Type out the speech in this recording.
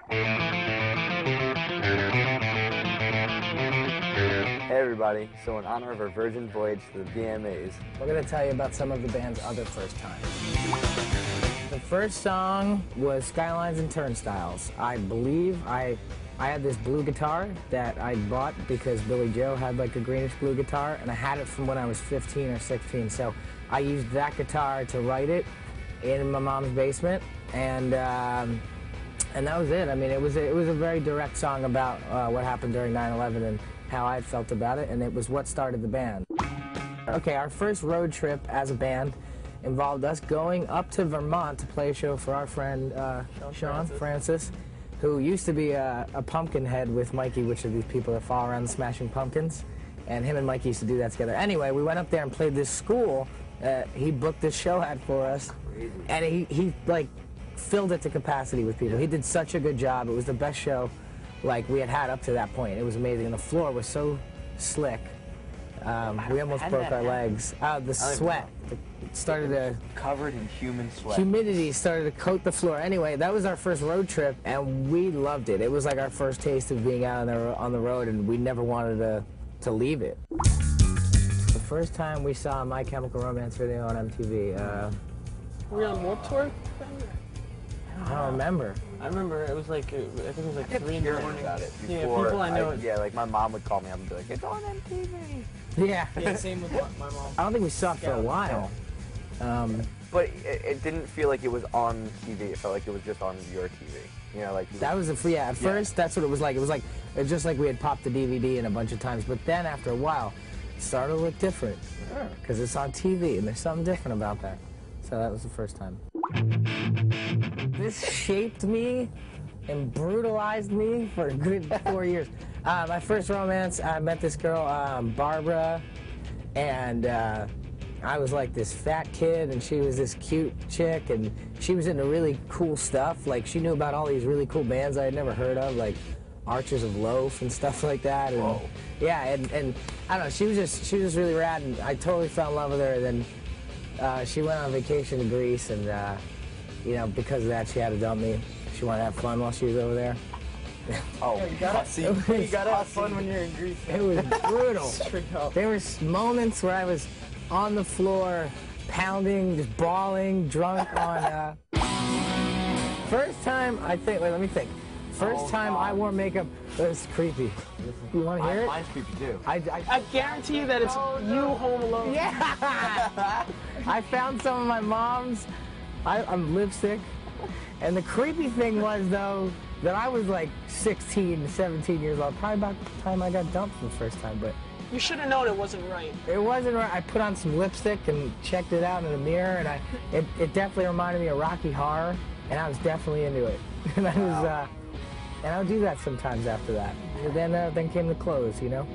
Hey everybody, so in honor of our virgin voyage to the VMAs, we're going to tell you about some of the band's other first times. The first song was Skylines and Turnstiles. I believe I had this blue guitar that I bought because Billy Joe had like a greenish blue guitar, and I had it from when I was 15 or 16, so I used that guitar to write it in my mom's basement, and that was it. I mean, it was a very direct song about what happened during 9/11 and how I felt about it, and it was what started the band. Okay, our first road trip as a band involved us going up to Vermont to play a show for our friend Sean Francis, who used to be a pumpkin head with Mikey, which are these people that follow around smashing pumpkins, and him and Mikey used to do that together. Anyway, we went up there and played this school. He booked this show at for us, and he like filled it to capacity with people. He did such a good job. It was the best show like we had up to that point. It was amazing, and the floor was so slick. We almost broke our legs. The sweat started to... Covered in human sweat. Humidity started to coat the floor. Anyway, that was our first road trip, and we loved it. It was like our first taste of being out on the road, and we never wanted to leave it. The first time we saw a My Chemical Romance video on MTV... Were we on Warped Tour? I don't remember. I remember it was like, I think it was like 3 in the morning. About it Yeah, before people I know. yeah, like my mom would call me up and be like, it's on MTV. Yeah. Yeah, same with my mom. I don't think we saw it for a while. But it didn't feel like it was on TV. It felt like it was just on your TV. You know, like... That was at first, that's what it was like. It was just like we had popped the DVD in a bunch of times, but then after a while, it started to look different. Because it's on TV, and there's something different about that. So that was the first time. This shaped me and brutalized me for a good 4 years. My first romance, I met this girl, Barbara, and I was like this fat kid, and she was this cute chick, and she was into really cool stuff. Like, she knew about all these really cool bands I had never heard of, like Archers of Loaf and stuff like that. And, whoa. Yeah, and I don't know, she was just really rad, and I totally fell in love with her. And then she went on vacation to Greece, and you know, because of that, she had to dump me. She wanted to have fun while she was over there. Oh, yeah, you gotta have fun when you're in Greece. It was brutal. Straight up. There were moments where I was on the floor, pounding, just bawling, drunk on... First time, I think, wait, let me think. First time I wore makeup, it was creepy. You want to hear it? Mine's creepy too. I guarantee you that it's you home alone. Yeah! I found some of my mom's lipstick, and the creepy thing was, though, that I was like 16, 17 years old, probably about the time I got dumped for the first time, but... You should have known it wasn't right. It wasn't right. I put on some lipstick and checked it out in the mirror, and it definitely reminded me of Rocky Horror, and I was definitely into it. And I would do that sometimes after that. And then came the clothes, you know?